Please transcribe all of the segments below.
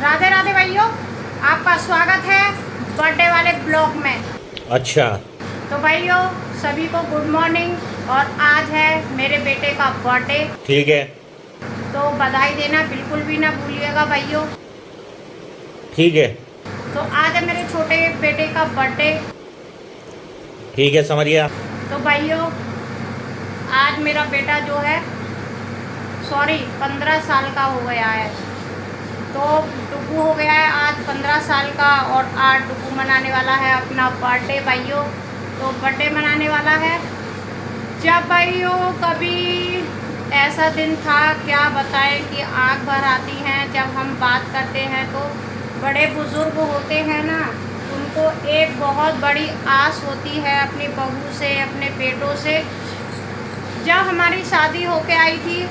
राधे राधे भाइयों, आपका स्वागत है बर्थडे वाले ब्लॉग में। अच्छा। तो भाइयों सभी को गुड मॉर्निंग। और आज है मेरे बेटे का बर्थडे, ठीक है। तो बधाई देना बिल्कुल भी ना भूलिएगा भाइयों। ठीक है। तो आज है मेरे छोटे बेटे का बर्थडे। ठीक है, समझ गया। तो भाइयों आज मेरा बेटा जो है 15 साल का हो गया है। तो डुगू हो गया है आज 15 साल का, और आज डुगू मनाने वाला है अपना बर्थडे भाइयों। तो बर्थडे मनाने वाला है। जब भाइयों कभी ऐसा दिन था, क्या बताएं कि आँख भर आती हैं जब हम बात करते हैं। तो बड़े बुज़ुर्ग होते हैं ना, उनको एक बहुत बड़ी आस होती है अपनी बहू से, अपने बेटों से। जब हमारी शादी होके आई थी,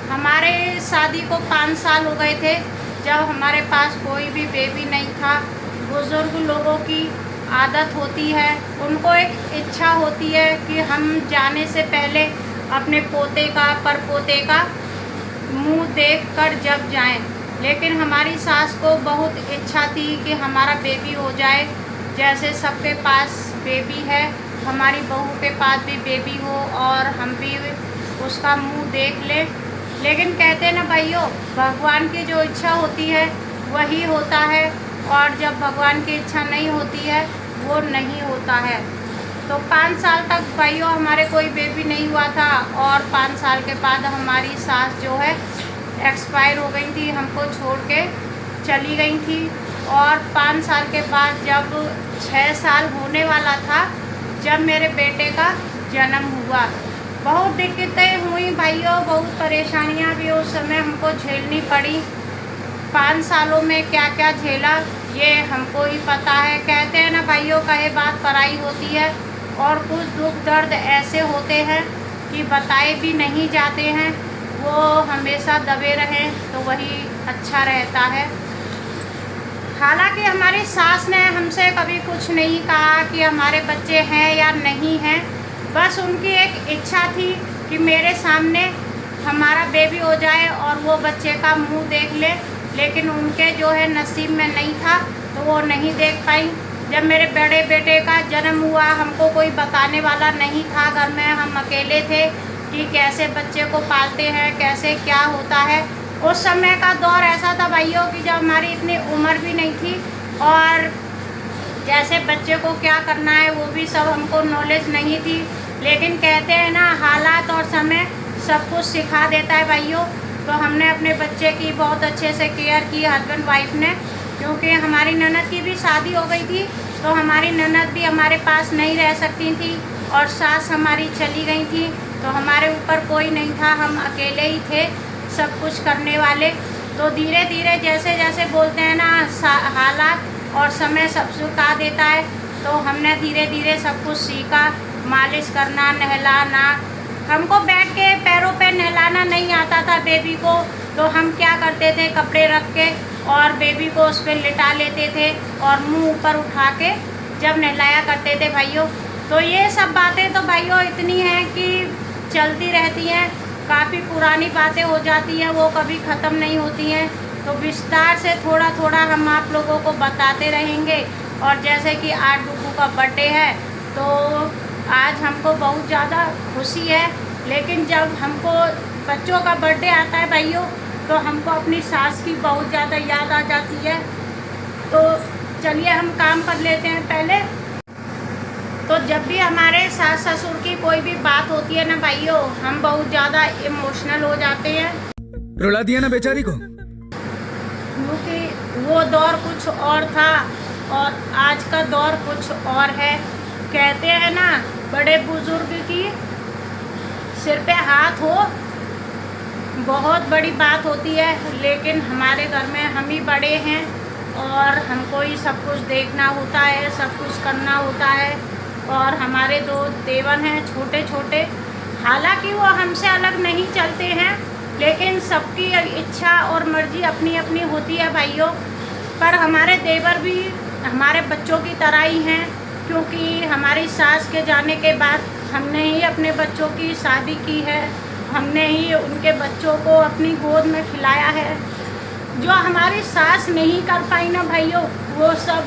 हमारे शादी को 5 साल हो गए थे, जब हमारे पास कोई भी बेबी नहीं था। बुज़ुर्ग लोगों की आदत होती है, उनको एक इच्छा होती है कि हम जाने से पहले अपने पोते का परपोते का मुंह देखकर जब जाएं। लेकिन हमारी सास को बहुत इच्छा थी कि हमारा बेबी हो जाए। जैसे सबके पास बेबी है, हमारी बहू के पास भी बेबी हो और हम भी उसका मुंह देख लें। लेकिन कहते हैं ना भाइयों, भगवान की जो इच्छा होती है वही होता है, और जब भगवान की इच्छा नहीं होती है वो नहीं होता है। तो 5 साल तक भाइयों हमारे कोई बेबी नहीं हुआ था, और 5 साल के बाद हमारी सास जो है एक्सपायर हो गई थी, हमको छोड़ के चली गई थी। और 5 साल के बाद जब 6 साल होने वाला था, जब मेरे बेटे का जन्म हुआ, बहुत दिक्कतें हुई भाइयों, बहुत परेशानियां भी उस समय हमको झेलनी पड़ी। 5 सालों में क्या क्या झेला ये हमको ही पता है। कहते हैं ना भाइयों, कहे बात पराई होती है, और कुछ दुख दर्द ऐसे होते हैं कि बताए भी नहीं जाते हैं। वो हमेशा दबे रहें तो वही अच्छा रहता है। हालांकि हमारी सास ने हमसे कभी कुछ नहीं कहा कि हमारे बच्चे हैं या नहीं हैं। बस उनकी एक इच्छा थी कि मेरे सामने हमारा बेबी हो जाए और वो बच्चे का मुंह देख ले। लेकिन उनके जो है नसीब में नहीं था, तो वो नहीं देख पाई। जब मेरे बड़े बेटे का जन्म हुआ, हमको कोई बताने वाला नहीं था घर में, हम अकेले थे कि कैसे बच्चे को पालते हैं, कैसे क्या होता है। उस समय का दौर ऐसा था भाइयों कि जब हमारी इतनी उम्र भी नहीं थी, और जैसे बच्चे को क्या करना है वो भी सब हमको नॉलेज नहीं थी। लेकिन कहते हैं ना, हालात और समय सब कुछ सिखा देता है भाइयों। तो हमने अपने बच्चे की बहुत अच्छे से केयर की, हस्बैंड वाइफ ने। क्योंकि हमारी ननद की भी शादी हो गई थी, तो हमारी ननद भी हमारे पास नहीं रह सकती थी, और सास हमारी चली गई थी, तो हमारे ऊपर कोई नहीं था, हम अकेले ही थे सब कुछ करने वाले। तो धीरे धीरे जैसे जैसे बोलते हैं ना, हालात और समय सब सिखा देता है। तो हमने धीरे धीरे सब कुछ सीखा, मालिश करना, नहलाना। हमको बैठ के पैरों पे नहलाना नहीं आता था बेबी को, तो हम क्या करते थे, कपड़े रख के और बेबी को उस पर लिटा लेते थे, और मुंह ऊपर उठा के जब नहलाया करते थे भाइयों। तो ये सब बातें तो भाइयों इतनी हैं कि चलती रहती हैं, काफ़ी पुरानी बातें हो जाती हैं, वो कभी ख़त्म नहीं होती हैं। तो विस्तार से थोड़ा थोड़ा हम आप लोगों को बताते रहेंगे। और जैसे कि आज डुगू का बर्थडे है, तो आज हमको बहुत ज़्यादा खुशी है। लेकिन जब हमको बच्चों का बर्थडे आता है भाइयों, तो हमको अपनी सास की बहुत ज़्यादा याद आ जाती है। तो चलिए हम काम कर लेते हैं पहले। तो जब भी हमारे सास ससुर की कोई भी बात होती है ना भाइयों, हम बहुत ज़्यादा इमोशनल हो जाते हैं। रुला दिया ना बेचारी को। क्योंकि वो दौर कुछ और था और आज का दौर कुछ और है। कहते हैं ना, बड़े बुजुर्ग की सिर पे हाथ हो बहुत बड़ी बात होती है। लेकिन हमारे घर में हम ही बड़े हैं, और हमको ही सब कुछ देखना होता है, सब कुछ करना होता है। और हमारे 2 देवर हैं छोटे छोटे, हालांकि वो हमसे अलग नहीं चलते हैं, लेकिन सबकी इच्छा और मर्जी अपनी अपनी होती है भाइयों। पर हमारे देवर भी हमारे बच्चों की तरह ही हैं, क्योंकि हमारी सास के जाने के बाद हमने ही अपने बच्चों की शादी की है, हमने ही उनके बच्चों को अपनी गोद में खिलाया है। जो हमारी सास नहीं कर पाई ना भाइयों, वो सब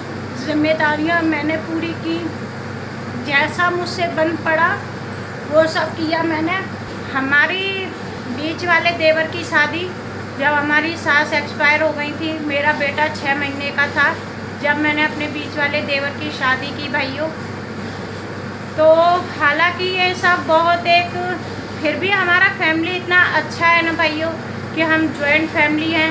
जिम्मेदारियां मैंने पूरी की। जैसा मुझसे बन पड़ा वो सब किया मैंने। हमारी बीच वाले देवर की शादी, जब हमारी सास एक्सपायर हो गई थी, मेरा बेटा 6 महीने का था जब मैंने अपने बीच वाले देवर की शादी की भाइयों। तो हालांकि ये सब बहुत एक, फिर भी हमारा फैमिली इतना अच्छा है ना भाइयों कि हम जॉइंट फैमिली हैं।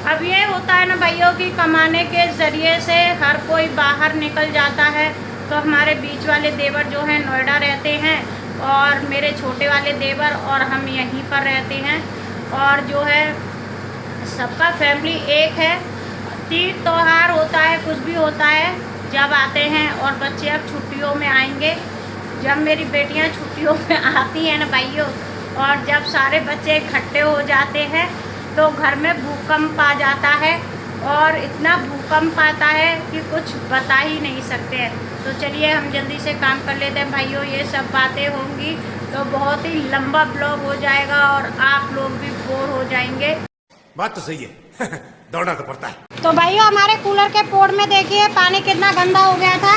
अब ये होता है ना भाइयों कि कमाने के ज़रिए से हर कोई बाहर निकल जाता है। तो हमारे बीच वाले देवर जो हैं नोएडा रहते हैं और मेरे छोटे वाले देवर और हम यहीं पर रहते हैं। और जो है सबका फैमिली एक है। तीज त्योहार होता है, कुछ भी होता है, जब आते हैं और बच्चे अब छुट्टियों में आएंगे, जब मेरी बेटियां छुट्टियों में आती हैं ना भाइयों, और जब सारे बच्चे इकट्ठे हो जाते हैं तो घर में भूकंप आ जाता है। और इतना भूकंप आता है कि कुछ बता ही नहीं सकते हैं। तो चलिए हम जल्दी से काम कर लेते हैं भाइयों। ये सब बातें होंगी तो बहुत ही लंबा ब्लॉग हो जाएगा और आप लोग भी बोर हो जाएंगे। बात तो सही है दौड़ना तो पड़ता है। तो भाइयों हमारे कूलर के पोड़ में देखिए पानी कितना गंदा हो गया था।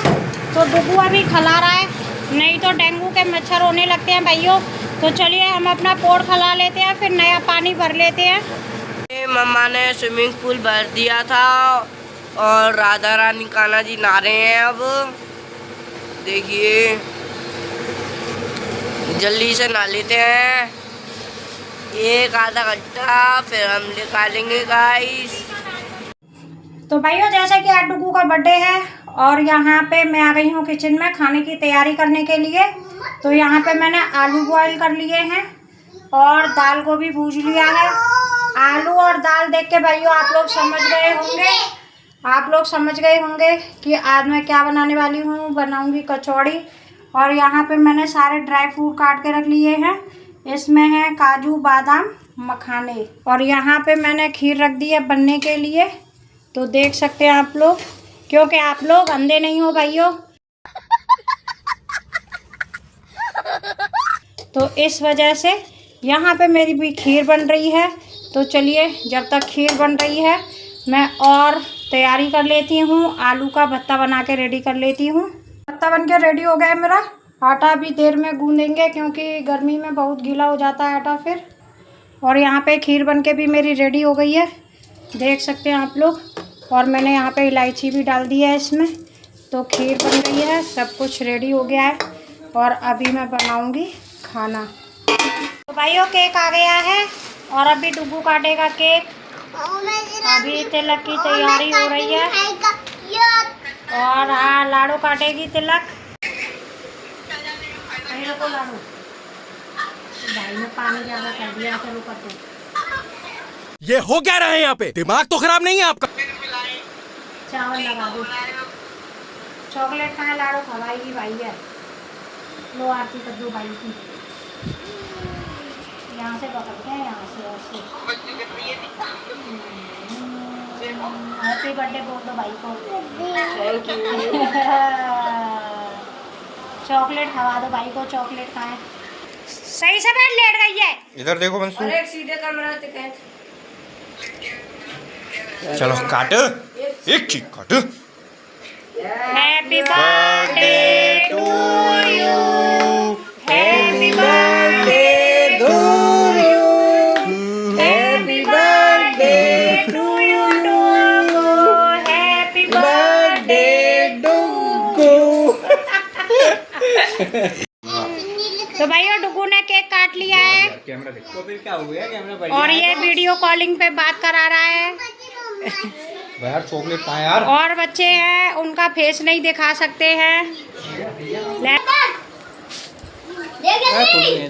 तो डुगू अभी खिला रहा है, नहीं तो डेंगू के मच्छर होने लगते हैं भाइयों। तो चलिए हम अपना पोड़ खिला लेते हैं, फिर नया पानी भर लेते हैं। मम्मा ने स्विमिंग पूल भर दिया था और राधा रानी कान्हा जी नहा रहे हैं। अब देखिए जल्दी से नहा लेते हैं, एक आधा घंटा फिर हम निकालेंगे गाइस। तो भाइयों जैसे कि आज डुगू का बर्थडे है और यहाँ पे मैं आ गई हूँ किचन में खाने की तैयारी करने के लिए। तो यहाँ पे मैंने आलू बॉईल कर लिए हैं और दाल को भी भूज लिया है। आलू और दाल देख के भाइयों आप लोग समझ गए होंगे कि आज मैं क्या बनाने वाली हूँ। बनाऊंगी कचौड़ी। और यहाँ पे मैंने सारे ड्राई फ्रूट काट के रख लिए हैं। इसमें है काजू, बादाम, मखाने। और यहाँ पे मैंने खीर रख दी है बनने के लिए। तो देख सकते हैं आप लोग, क्योंकि आप लोग अंधे नहीं हो भाइयों, तो इस वजह से यहाँ पे मेरी भी खीर बन रही है। तो चलिए जब तक खीर बन रही है मैं और तैयारी कर लेती हूँ, आलू का भत्ता बना के रेडी कर लेती हूँ। भत्ता बन के रेडी हो गया है मेरा। आटा भी देर में गूँधेंगे क्योंकि गर्मी में बहुत गीला हो जाता है आटा फिर। और यहाँ पे खीर बन के भी मेरी रेडी हो गई है, देख सकते हैं आप लोग। और मैंने यहाँ पे इलायची भी डाल दी है इसमें। तो खीर बन गई है, सब कुछ रेडी हो गया है और अभी मैं बनाऊँगी खाना। तो भाइयों केक आ गया है और अभी डुगू काटेगा केक। अभी तिलक की तैयारी हो रही है और हाँ लाडू काटेगी तिलक। को लाडू भाई ने पानी ज़्यादा कर दिया, चलो कर दो। ये हो क्या रहा है यहाँ पे? दिमाग तो खराब नहीं है आपका? चावल लगा दो। चॉकलेट खाए लाडू खवाएगी भाई है। लो आरती कर दो भाई की। यहाँ से पकड़ते हैं, यहाँ से ऐसे। हैप्पी बर्थडे बोल दो भाई को। चॉकलेट खवा दो भाई को, चॉकलेट खाए। सही से बैठ लेट गई है। इधर देखो बंसू। अरे सीधे कैमरा दिखाएं। चलो काट, एक चीज काट। Happy birthday to you, happy birthday to you, happy birthday to you Dugu, happy birthday Dugu. तो भाइयों डुगू ने केक काट लिया है तो फिर क्या हो गया? कैमरा और ये वीडियो कॉलिंग पे बात करा रहा है। यार चॉकलेट कहाँ यार? और बच्चे हैं उनका फेस नहीं दिखा सकते हैं।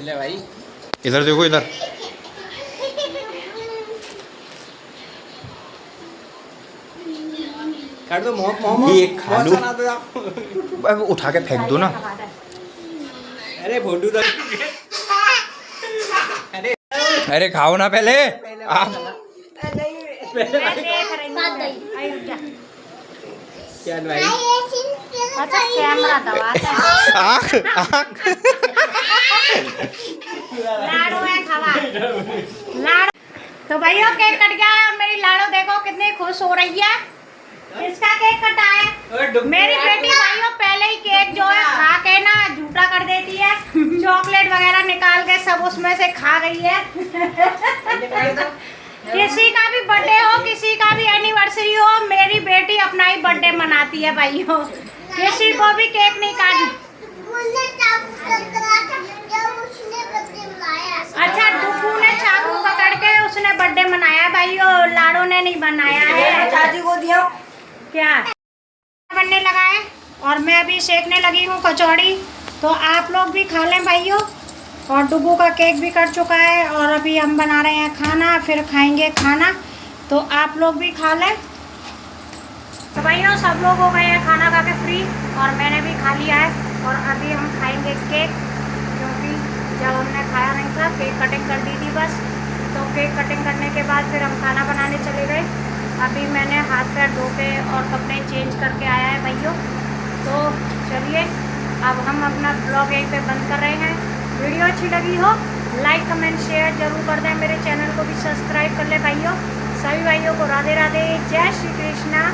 भाई इधर देखो, इधर कर दो मोमो। ये खा लो। उठा के फेंक दो ना। अरे फोटो तो अरे खाओ ना पहले आप। क्या भाई? अच्छा कैमरा दबाता है। आँख आँख लाडू है खवा लाडू। तो भाइयों केक कट गया है और मेरी लाडो देखो कितनी खुश हो रही है। इसका केक कटा है। मेरी बेटी भाइयों पहले ही केक जो है खा के ना झूठा कर देती है। चॉकलेट वगैरह निकाल के सब उसमें से खा गई है। किसी का भी बर्थडे हो, किसी का भी एनिवर्सरी हो, मेरी बेटी अपना ही बर्थडे मनाती है भाइयों। किसी को भी केक नहीं काट। अच्छा, डुगू ने चाकू पकड़ के उसने बर्थडे मनाया भाइयों, लाडो ने नहीं बनाया है। चाची को दिया क्या बनने लगा है और मैं अभी सेकने लगी हूँ कचौड़ी। तो आप लोग भी खा लें भाइयों। और डुगू का केक भी कट चुका है और अभी हम बना रहे हैं खाना, फिर खाएंगे खाना। तो आप लोग भी खा लें। तो भाइयों सब लोग हो गए हैं खाना खा के फ्री और मैंने भी खा लिया है। और अभी हम खाएंगे केक, क्योंकि जब हमने खाया नहीं था, केक कटिंग कर दी थी बस। तो केक कटिंग करने के बाद फिर हम खाना बनाने चले गए। अभी मैंने हाथ पैर धो के और कपड़े चेंज करके आया है भाइयों। तो चलिए अब हम अपना ब्लॉग यहीं पे बंद कर रहे हैं। वीडियो अच्छी लगी हो लाइक कमेंट शेयर जरूर कर दें। मेरे चैनल को भी सब्सक्राइब कर ले भाइयों। सभी भाइयों को राधे राधे, जय श्री कृष्णा।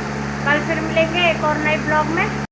कल फिर मिलेंगे एक और नए ब्लॉग में।